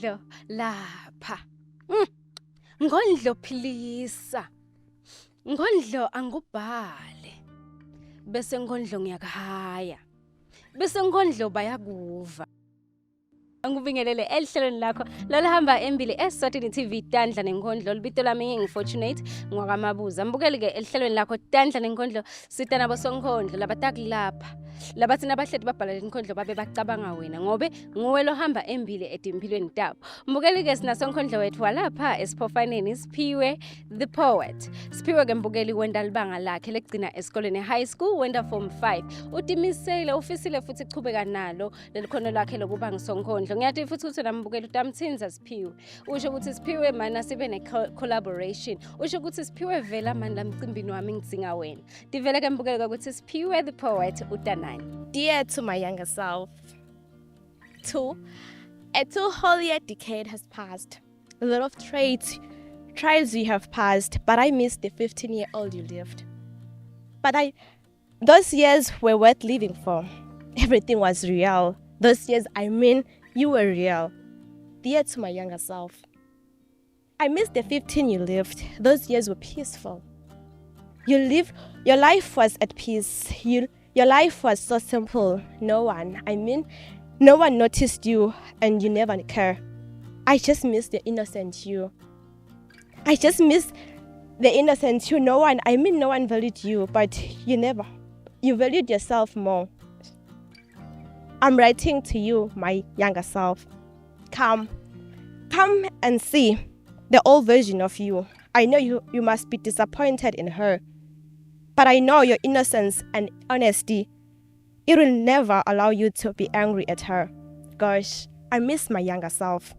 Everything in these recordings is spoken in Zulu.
Nenkondlo lapha. Nkondlo philisa. Nkondlo angubhale. Bese Nkondlo ngiyakahaya. Bese Nkondlo bayakuva. Angubingelele elihlelweni lakho lalihamba embili eSwatini TV Tandla Nenkondlo libito lami ngingifortunate ngwakamabuza mbukeli ke elihlelweni lakho Tandla Nenkondlo sita nabo Sonkondlo labatakilapha labathi nabahleti babhala lenkondlo babe bacabanga wena ngobe nguwe lohamba embili edimpilweni tabo mbukeli ke sina Sonkondlo wethu walapha esiphofaneni Siphiwe the poet Siphiwe ke mbukeli wenda libanga lakhe legcina esikoleni high school wenda form 5 utimisele ufisile futhi chubeka nalo lelikhono lakhe lokuba ngisonkondlo ngiyathi futhi ukuthi nambukela utamthinza Siphiwe usho ukuthi Siphiwe mana sibe ne collaboration usho ukuthi Siphiwe vela mani lamcimbini wami ngidzinga wena divele ke mbukela ukuthi Siphiwe the poet utanani. Dear to my younger self, a too holy decade has passed. A lot of trials you have passed, but I miss the 15-year-old you lived. Those years were worth living for. Everything was real. Those years, you were real. Dear to my younger self, I miss the 15 you lived. Those years were peaceful. Your life was at peace. Your life was so simple. No one noticed you and you never care. I just miss the innocent you. I just miss the innocent you. No one valued you, but you valued yourself more. I'm writing to you, my younger self. Come and see the old version of you. I know you must be disappointed in her. But I know your innocence and honesty, it will never allow you to be angry at her. Gosh, I miss my younger self.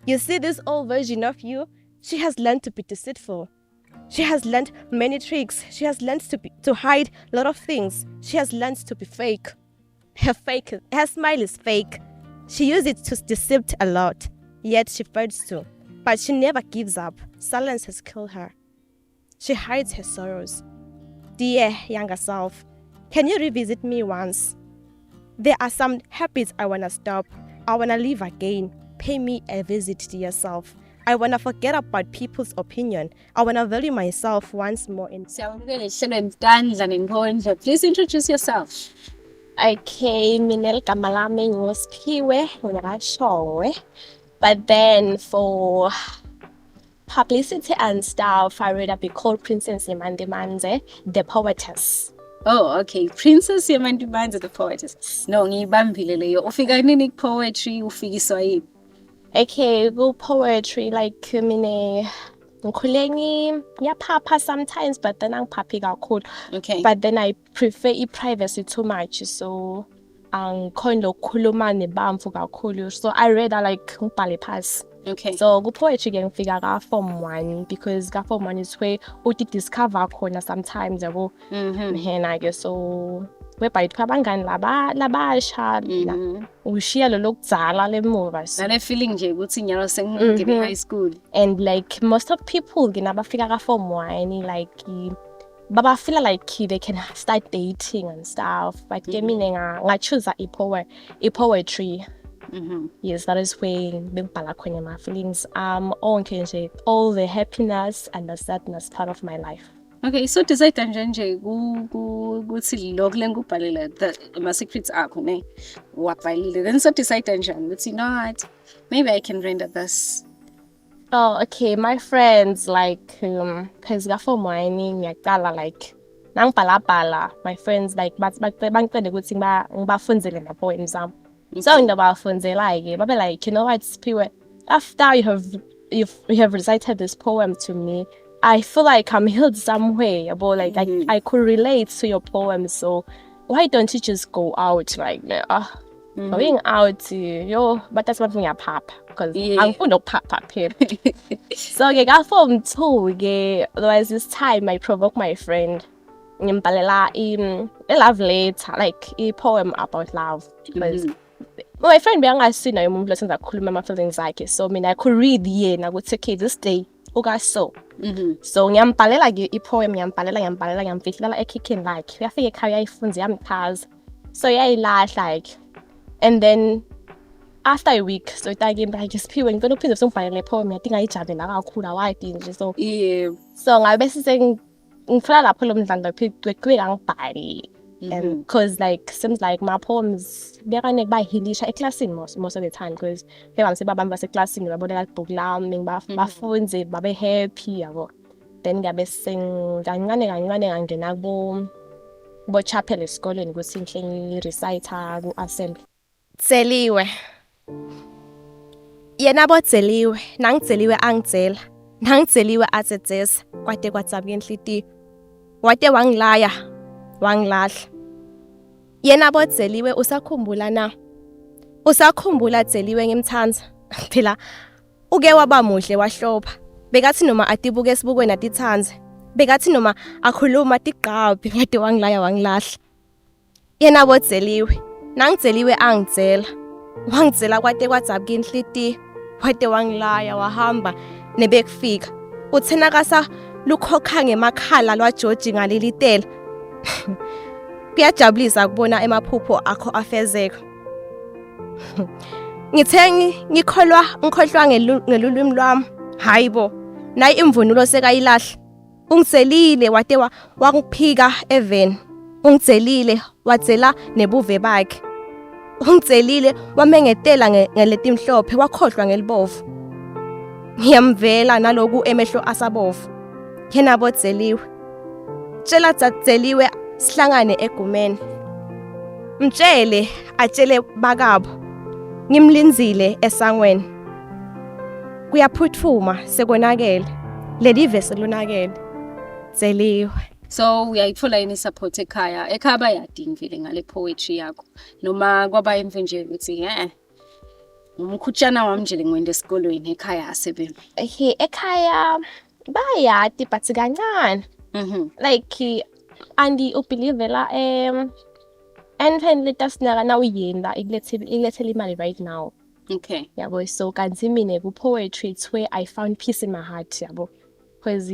You see, this old version of you, she has learned to be deceitful. She has learned many tricks. She has learned to hide a lot of things. She has learned to be fake. Her smile is fake. She uses it to deceive a lot, yet she fights too. But she never gives up. Silence has killed her. She hides her sorrows. Dear younger self, can you revisit me once? There are some habits I want to stop. I want to live again. Pay me a visit to yourself. I want to forget about people's opinion. I want to value myself once more. Please introduce yourself. Okay, minel kamalame Siphiwe ngakashongwe. But then for publicity and stuff, I read be called Princess Yemandemanze, the poetess. Oh, okay. Princess Yemandemanze, the poetess. No, ngibambile leyo. Ufika nini poetry ufikiswa yini? Okay, go poetry like mine ngikhuleni ngiyaphapha sometimes, but then angiphapi kakhulu. Okay. But then I prefer privacy too much, so angikhona ukukhuluma nebamfu kakhulu. So I read like ngibhale phasi. Okay. So go poetry ke ngifika ka form 1 because ka form 1 is where uthi discover khona sometimes yabo. Hena ke so whereby abangani labasha ushiya lo lokudzala lemuva. Nale feeling nje ukuthi nyalo sengingene high school. And like most of people ke nabafika ka form 1 like baba feel like they can start dating and stuff, but ke mina nga choose poetry. Yes, that is where my feelings all the happiness and the sadness part of my life. Okay, so decide nje ukuthi lokule ngubhalile the secrets akho ne wabhalile then so decide njani ukuthi you know what, maybe I can render this. Oh, okay, my friends like cuz ga form 1 ngiyaqala like nangibhala my friends like bangicela ukuthi ngibafundzele na poems zami. So ngibafundzela babe like, you know what, Siphiwe, after you have recited this poem to me, I feel like I'm healed somewhere, but like I could relate to your poem, so why don't you just go out like going out but that's what me a pop because I'm full of pop here. So I got form 2 there was this time I provoked my friend ngimbalela a love letter, like a poem about love because my friend beyangasina umuntu lesenza khuluma ama feelings akhe, so mina I could read yena ukuthi okay this day ukaso. So ngiyambhalela ke ipoem ngiyamfihlela ekhikhini lakhe uyafika ekhaya uyayifunza yamchaza, so yayilahla like, and then after a week, so again, like Siphiwe, ngicela uphinde usungibhalele le poem yathi ngayijabulela kakhulu awadi nje so. Yeah. So ngabe ngifuna lapho lo mdlalo kube ngangibhali. And because like seems like my poems bekane bahilisha eclassini most of the time because bebamse babami baseclassini babonela ibhuku lami bafunze babe happy yabo. Then ngabe kancane ngangena bo chapel esikoleni ukuthi ngihle reciter ku assembly. Tseliwe. Yena bo Tseliwe, nangitseliwe angitsela. Nangitseliwe atsetsesa kwade kwatsaba enhlitiyo. Wade wangilaya, wangilahla. Yena bo Tseliwe usakhumbula na? Usakhumbula Tseliwe ngimthanza. Phela uke waba muhle wahlopha. Bekathi noma atibuke esibukweni atithanze. Bekathi noma akhuluma atiqaphi wade wangilaya wangilahla. Yena bo Tseliwe, nangitseliwe angitsela. Wangitsela kwade kwatsaba inhlitiyo. Wade wangilaya wahamba nebekufika. Uthena kasa lukhokha ngemakhala lwaJoji ngalilitela. Kuyajabulisa kubona emaphupho akho afezeka. Ngithe ngikhohlwa ngelulwimi lwami. Hayibo, nayi imvunulo sekayilahla. Ungitselile wade wangiphika even. Ungitselile watsela nebuve bakhe. Ungitselile wamengetela ngeletimhlophe wakhohlwa ngelibovu. Ngiyamvela naloku emehlo asabovu. Yena bo Tseliwe. Tshela Tseliwe sihlangane egumeni. Mtshele atshele bakabo. Ngimlinzile esangweni. Kuyaphuthuma sekonakele. Leli vese lunakele. Tseliwe. So uyayithola yini support ekhaya? Ekhaya bayadinga vele ngale poetry yakho. Noma kwaba imve nje ukuthi umkhutshana wami nje ngwende esikolweni ekhaya asebe. Ekhaya bayati but kancane. Like andi ubelieve la anything letasnaka na uyenda ilethela imali right now. Okay. Yabo so kanti mina ku poetry it's where I found peace in my heart yabo. Because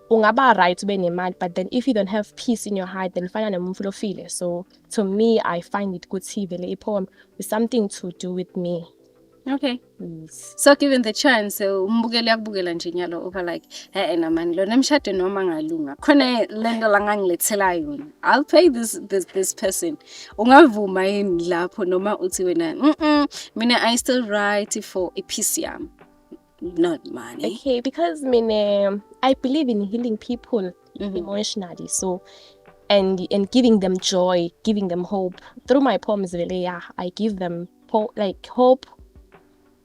ungaba right ube nemali but then if you don't have peace in your heart then fana nomuntu lo feel. So to me I find it good vele poem with something to do with me. Okay. So given the chance umbukeli yakubukela nje nyalo over like na man lo nemshado noma ngalunga khona lento la ngangilethela yona I'll pay this person ungavuma yini lapho noma uthi wena mina I still write for a piece yami not money. Okay, because I believe in healing people emotionally so and giving them joy, giving them hope through my poems really. I give them hope.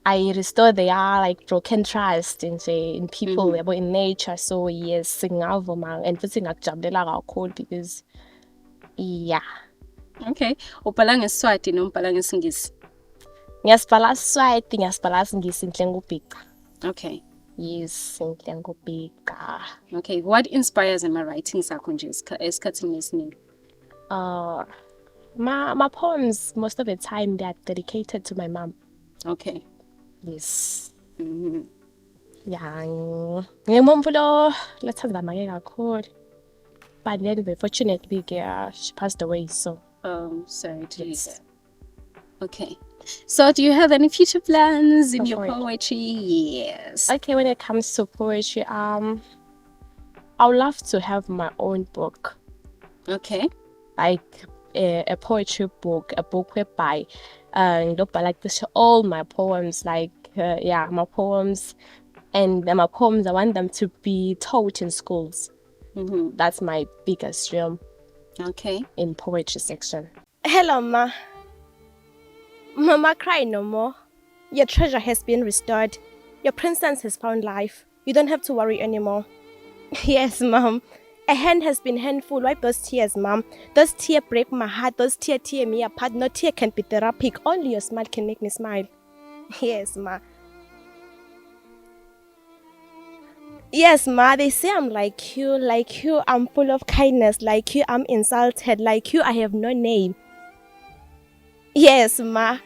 I restore their like broken trust in people, in nature. So yes, singavuma and futhi ngakujabulela kakhulu because yeah. Okay. Ubhala ngeSiswati noma ubhala ngeSingisi? Ngiyasibhala Siswati, ngiyasibhala Singisi nhle ngubhica. Okay. Yes, nhle ngubhica. Okay. What inspires in my writing zakho nje esikhathini esiningi? My poems most of the time they are dedicated to my mom. Okay. Yes. Yeah. Ngimuntu lo lathanda make kakhulu. But then unfortunately she passed away so. Sorry to hear that. Okay. So do you have any future plans in your poetry? Yes. Okay, when it comes to poetry, I would love to have my own book. Okay. Like a poetry book, a book whereby like this all my poems, like my poems, and my poems I want them to be taught in schools. That's my biggest dream. Okay. In poetry section. Hello, Ma. Mama, cry no more. Your treasure has been restored. Your princess has found life. You don't have to worry anymore. Yes, Mom. A hand has been handful. Wipe those tears, Mom. Those tears break my heart. Those tears tear me apart. No tear can be therapeutic. Only your smile can make me smile. Yes, Ma. Yes, Ma. They say I'm like you. Like you, I'm full of kindness. Like you, I'm insulted. Like you, I have no name. Yes, Ma.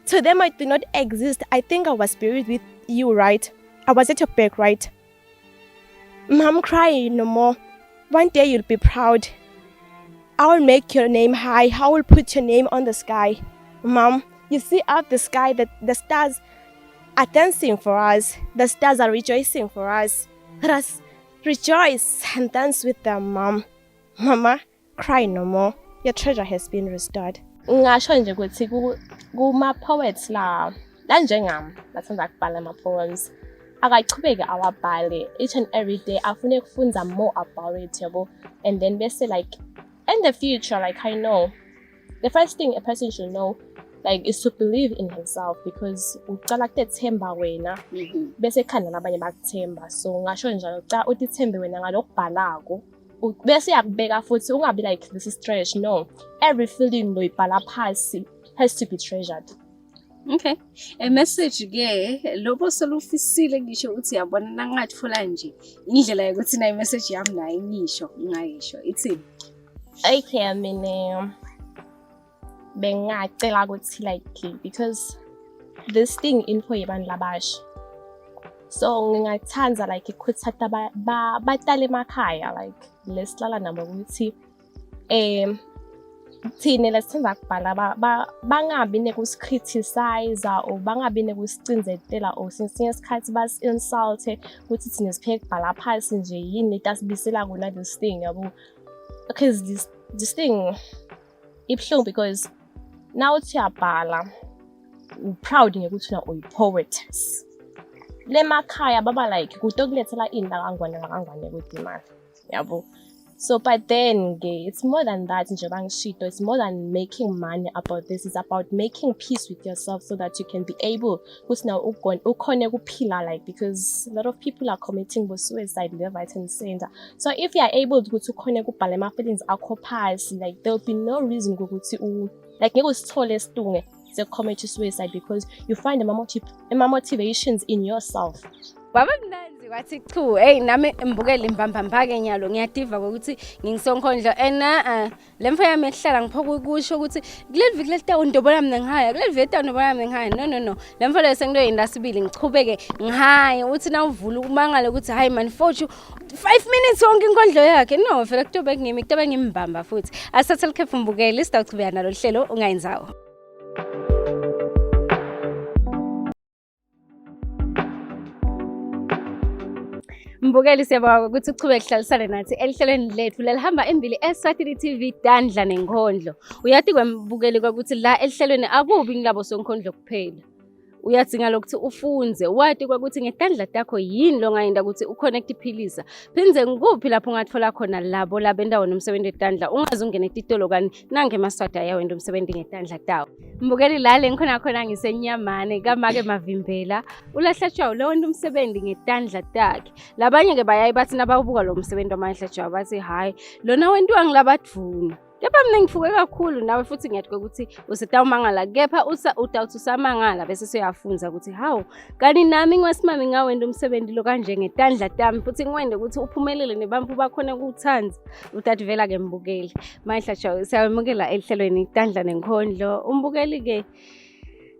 To them, I do not exist. I think I was buried with you, right? I was at your back, right? Mom, cry no more. One day you'll be proud. I will make your name high. I will put your name on the sky. Mom, You see up the sky that the stars are dancing for us. The stars are rejoicing for us. Let us rejoice and dance with them, Mom. Mama, cry no more. Your treasure has been restored. Ngasho nje ukuthi kuma poets la njengami bathanda ukubhala ama poems. Akachubeke awabhale each and every day afune kufunza more about it yabo, and then bese like in the future, like I know the first thing a person should know like is to believe in himself, because uqala kuthemba wena bese khanda nabanye bakuthemba. So ngasho njalo cha uthembe wena ngalokubhalako bese yakubeka futhi ungabi like this is trash. No, every feeling lo ibhala phasi has to be treasured. Okay, a message ke lobo solufisile ngisho uthi yabona nangathola nje indlela yokuthi na message yami nayo ngisho ngayisho ithini. Okay, mina bengacela ukuthi like because this thing info yabantu labasha, so ngingathanda like ikhuthatha batale emakhaya like lesihlala nabo ukuthi thina lesithanda ukubhala bangabi nekuscriticize or bangabi nekusicindzetela or since isikhathi basi-insulte ukuthi thina sipheke ukubhala phasi nje yini letasibisela kona this thing yabo, because this thing ibuhlungu because now uthi uyabhala proud ngekuthi na uyi-poetess. Le makhaya baba like kutokulethela ini lakangwane ukuthi imali yabo. So but then it's more than that nje bangishito. It's more than making money about this. It's about making peace with yourself so that you can be able ukuthi now ukhone kuphila, like because a lot of people are committing suicide left, right and center. So if you are able to ukhone kubhala ama feelings akho phasi, like there will be no reason ukuthi like ngeke usithole esitunge to commit suicide, because you find the motivations in yourself. Baba mnanzi wathi chu hey nami mbukele imbamba ke nyalo ngiyativa ukuthi ngingisonkondlo ena lemfa yami ehlala ngiphoka ukusho ukuthi kuleli viki letawo ndobona mina ngihaya kuleli viki letawo ndobona mina ngihaya no lemfa le sengilo indasibili ngichubeke ngihaya uthi na uvula umangala ukuthi hayi man fortune 5 minutes wonke inkondlo yakhe no vele kutobe ngimi kutobe ngimbamba futhi asathe likhefu mbukele isitawuchubeka nalo hlelo ungayenzawo. Mbukeli siyabonga ukuthi uchubeke kuhlalisane nathi elihlelweni lethu lelihamba embili eSwatini TV Tandla Nenkondlo. Uyathi kwembukeli ukuthi la elihlelweni akubi ngilabo sonkondlo kuphela. Uyadzinga lokuthi ufunze wathi ukuthi ngetandla takho yini lo ngayenda ukuthi uconnect iphilisa. Phinze ngikuphi lapho ungathola khona labo labendawo nomsebenzi etandla ungaze ungene etitolo kani nange emaswati ayawenda umsebenzi ngetandla tawo. Mbukeli la khona ngisenyamane kamake Mavimbela ulahlatshwa lo wenda umsebenzi ngetandla takhe. Labanye ke bayayi bathi nababuka lo msebenzi wamahlatshwa bathi hayi lona wentiwa ngilabadvuna. Kepha mina ngifuke kakhulu nawe futhi ngiyathi ukuthi usetawumangala kepha utawuthi usamangala bese siyafunza ukuthi hawu kani nami ngwasimami ngawenda umsebenzi lo kanje ngetandla tami futhi ngiwende ukuthi uphumelele nebampu bakhona ukuthanza utathi vela ke mbukeli mahlashawo siyamukela elihlelweni Tandla Nenkondlo. Umbukeli ke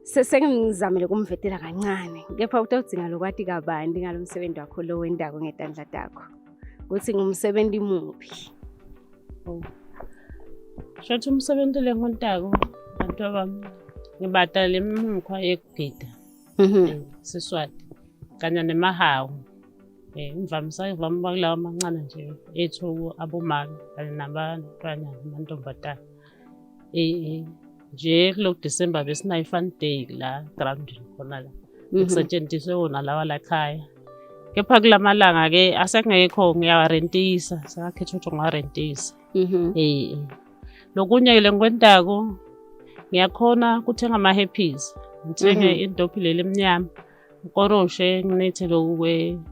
sesengizamile kumvetela kancane kepha utawudzinga lokwati kabandi ngalo msebenzi wakho lo wendako ngetandla takho ukuthi ngumsebenzi muphi. Shothi umsebenzi lengontako bantu abami ngibadala imkhwa yekugida Siswati kanye nemahawu imvamisa kulawa amancane nje ethu abomama kanye nabantwana namantombazana nje kulo December besinayo fun day la ground khona la kusetshenziswe wona lawa lakhaya, kepha kulamalanga ke asengekho ngiyawarentisa sakhetha ukuthi ngiwarentisa. Lokunye ke lengikwentako ngiyakhona kuthenga ama-happies ngithenge indophi leli emnyama ukoroshe nginethe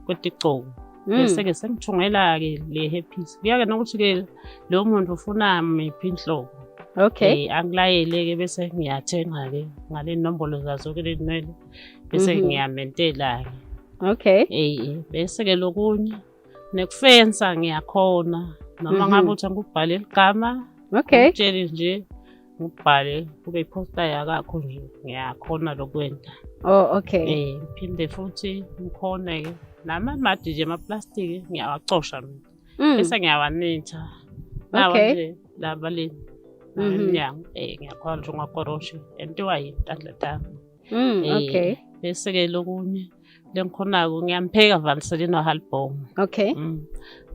kweticoko bese-ke sengithungela-ke le-happies kuya-ke nokuthi ke lowo muntu ufuna miphi inhlobo. Okay, angilayele-ke bese ngiyathenga-ke ngale nombolo zazo-ke lenwele bese ngiyamentela-ke. Okay, bese-ke lokunye nekufensa ngiyakhona noma ngabe uthi ngikubhale igama utshele nje ngibhale kube iposta yakho nje ngiyakhona lokwenta. Oh okay. Phinde futhi ngikhona-ke namamadi nje amaplastiki ngiyawacosha mina bese ngiyawanetha lawa nje laba eminyango ngiyakhona nje ungakoroshe entiwa yintandla tami. Okay. Bese-ke lokunye lengikhonako ngiyampheka valiselina halbong. Okay.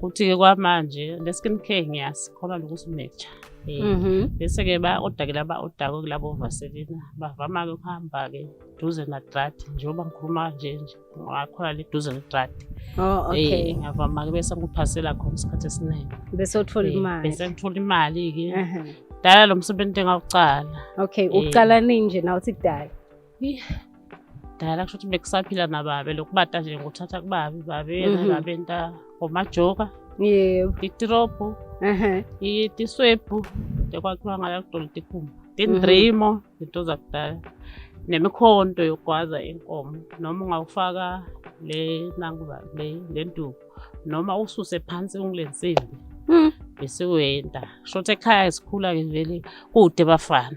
Kuthi-ke kwamanje le-skin care ngiyazi khona lokusimeja. Bese-ke ba-oda-ke laba-odako kulabo vaselina bavama-ke ukuhamba-ke duze nadrati njengoba ngikhuluma nje ngakhona le duze nedrati. Okay. Ngiyavama-ke bese ngiphasela khona isikhathi esiningi. Bese uthola imali. Bese ngithola imali-ke. Dala lo msebenzi engawucala. Okay, ucala nini nje nawe uthi kudala? Dala kusho ukuthi bekusaphila nababe lokubata nje nguthatha kubabe babe nta ngomajoka. Yebo. Titropo. Itiswebhu kwakhiwa ngala kudolo tikhumba. Tindrimo into zakudala. Nemikhonto yokwaza inkomo noma ungawufaka le nduku noma ususe phansi ungilensimbi. Bese wenda shothe ekhaya sikhula-ke vele kude bafana.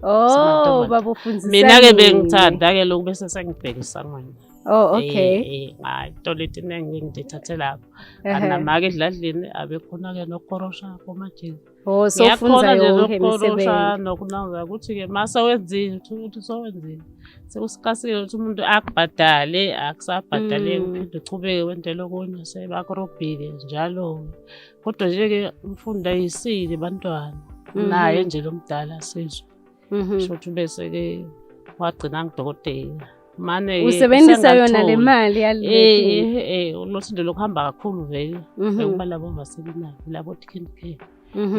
Babufundisa. Mina-ke bengithanda-ke lokhu bese sengibhekisa ngwena. Okay. Into letiningi ngithathe lapho. Anamake edladleni abekhona-ke nokorosha komajezi. So ufunza yonke nokorosha nokunanza ukuthi-ke mase wenzile ukuthi sowenzile. Sekusikasile ukuthi umuntu akubhadale akusabhadaleki uphinde uchubeke wendele okunye sebakorobhile njalo. Kodwa nje-ke umfundi ayisile bantwana. Naye nje lo mdala sizwe. Shothi bese-ke wagcina ngidokotela. Mane usebenzisa yona le mali yale. Unothinde lokuhamba kakhulu vele. Ukuba labo vaselina labo skin care.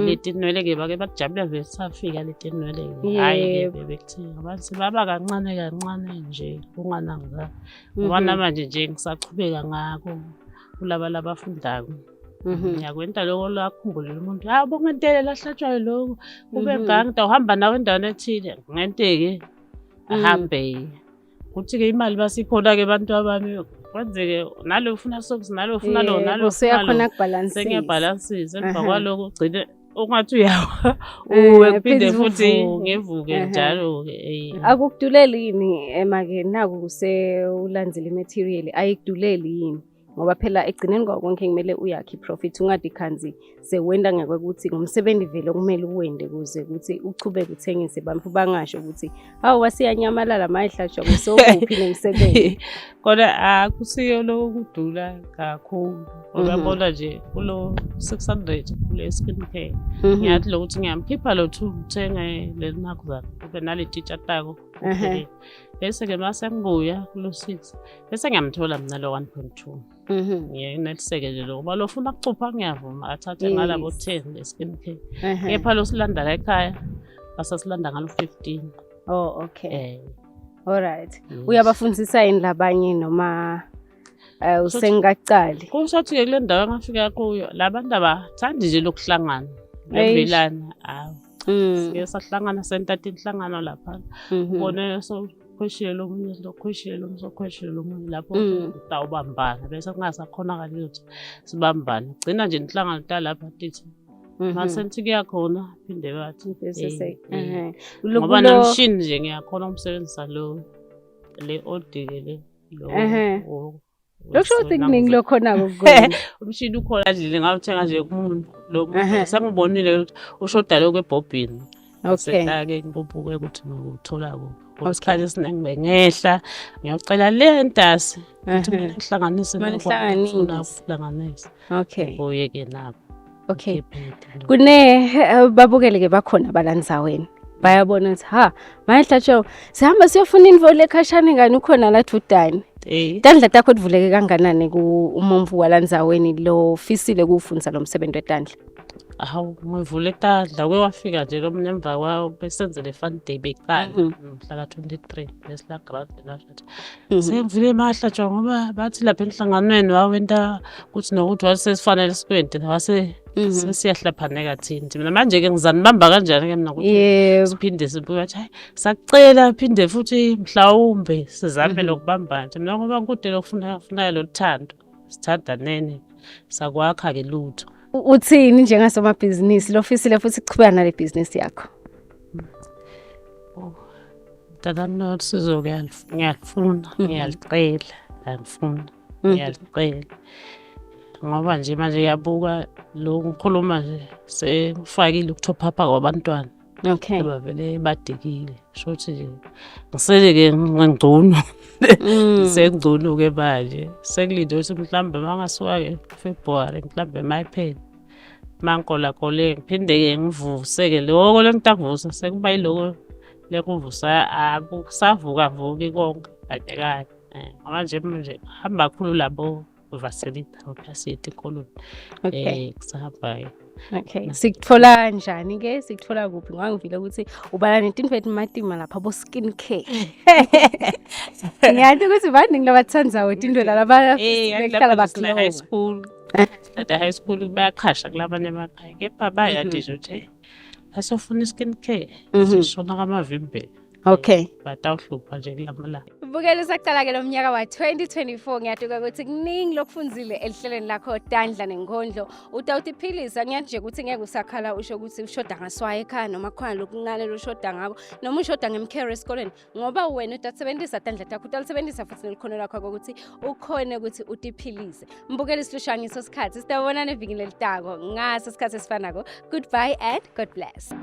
Leti nwele-ke bake bakujabula vele safika leti nwele-ke. Hhayi-ke bebekuthini abantu baba kancane nje kungananga. Ngoba namanje nje ngisachubeka ngako kulaba labafundako. Ngiyakwenta lokho lakhumbula umuntu bongentele lahlatshwayo lokho kube ngangida uhamba nawe endaweni ethile ngente-ke ahambe. Kuthi-ke imali basikhona-ke bantu abami kwenzeke nalo ufuna socks nalo ufuna lo nalo useyakhona ukubhalansisa. Sengiyabhalansisa emva kwaloko ugcine ungathi uyawa uphinde futhi ngivuke njalo-ke. Akukuduleli yini emake naku ulandzile imaterial ayikuduleli yini? Ngoba phela egcineni konke kumele uyakhe iprofit ungadi khanzi sewenda ngekuthi ngumsebenzi vele kumele uwende kuze ukuthi uchubeke uthengise bantu bangasho ukuthi hawu wasiyanyamalala mayihlatshwa kusokuphi nemsebenzi. Kodwa akusiyo lokudula kakhulu. Uyabona nje kulo 600 kule skin care. Ngiyathi lokuthi ngiyamkhipha lo 2 ngithenge le nakho zakhe kube nale teacher tako. Bese-ke mase ngibuya kulo 6 bese ngiyamthola mina lo 1.2. Ngiyeneliseke nje ngoba lo ufuna kucupha ngiyavuma athathe ngalabo 10 le-skin care. Kepha lo silanda la ekhaya basasilanda ngalo 15. Okay. Alright. Uyabafundisa yini labanye noma usengacali? Kusho ukuthi-ke kule ndawo engafika kuyo labantu abathandi nje lokuhlangana levelana. Sike sahlangana sentatha inhlangano lapha. Ubone sokhweshile lo munye lokhweshile lo sokhweshile lo munye lapho utawubambana bese kungasakhonakali ukuthi sibambane. Gcina nje inhlangano talapha tithi mase nithi kuyakhona phinde bathi ngoba namshini nje ngiyakhona ukusebenzisa le odike lo. Lokusho ukuthi kuningi lokhona kokona. Umshini ukhona nje ngawuthenga nje kumuntu lo sengibonile ukuthi ushoda lo kwebhobhini. Seka-ke ngikubuke ukuthi ngikuthola kuphi. Isikhathi esiningi bengehla ngiyocela le ntasi ukuthi ngihlanganise ukuhlanganisa. Okay. Uye-ke nabo. Okay. Babukele-ke bakhona abalandzaweni. Bayabona ukuthi mayihlatshwa sihamba siyofuna involo ekhashane ngani ukhona la Dudane. Tandla takho kuvuleke kanganani umomvu walandzaweni lo fisile kufundza lo msebenzi wetandla? Hawu ngivule Tandla wafika nje lo mnyemva kwawo besenzele fun day beqala mhla ka-23 lesila grant lashathi. Sengivule emahlatshwa ngoba bathi lapha enhlanganweni wawenta ukuthi nokuthi wasesifanele sikwente sesiyahlaphaneka thina. Mina manje-ke ngizanibamba kanjani-ke mina ukuthi siphinde sibuye bathi hayi sakucela phinde futhi mhlawumbe sizame lokubambana. Mina ngoba kude lokufunayo lo thando sithandanene sakwakha-ke lutho. Uthini njengasomabhizinisi lofisile futhi kuchubeka nale business yakho? Tadamna usizo ngiyalifuna ngiyaliqela ngoba nje manje yabuka lo ngikhuluma nje sengifakile ukuthophapha kwabantwana. Okay. Bavele badekile. Shothi nje ngisele-ke ngingcono. Sengcono-ke manje. Sengilinde ukuthi mhlawumbe mangasuka-ke February mhlawumbe mayiphele. Mangikola-kole ngiphinde-ke ngivuse-ke loko lengitakuvusa sekuba yiloko lekuvusa akusavuka-vuki konke kanye kanye. Manje hamba kakhulu labo vaselita opacity koloni. Okay. Kusahamba-ke. Okay. Sikuthola kanjani ke? Sikuthola kuphi? Ngoba ngivile ukuthi ubala netinto etimatima lapha bo skin care. Ngiyathi ukuthi baningi labathanda itinto laba behlala High baklowa. school. At the high school bayaqhasha kulabanye emakhaya. Kepha bayade nje ukuthi asofuna skin care. Sishona kaMavimbela. Okay. Batawuhlupha nje kulamalanga. Bukela saqala-ke lo mnyaka wa-2024 ngiyatuka ukuthi kuningi lokufunzile elihlelweni lakho Tandla Nenkondlo. Utawutiphilisa ngiyathi nje ukuthi ngeke usakhala usho ukuthi ushoda ngaswayo ekhaya noma khona lokuncane loshoda ngako noma ushoda ngemcare esikoleni ngoba wena utasebenzisa Tandla takho utalisebenzisa futhi nelikhono lakho ukuthi ukhone ukuthi utiphilise. Mbukela isilusha ngiso sikhathi sitabona neviki lelitako ngaso isikhathi esifanako. Goodbye and God bless.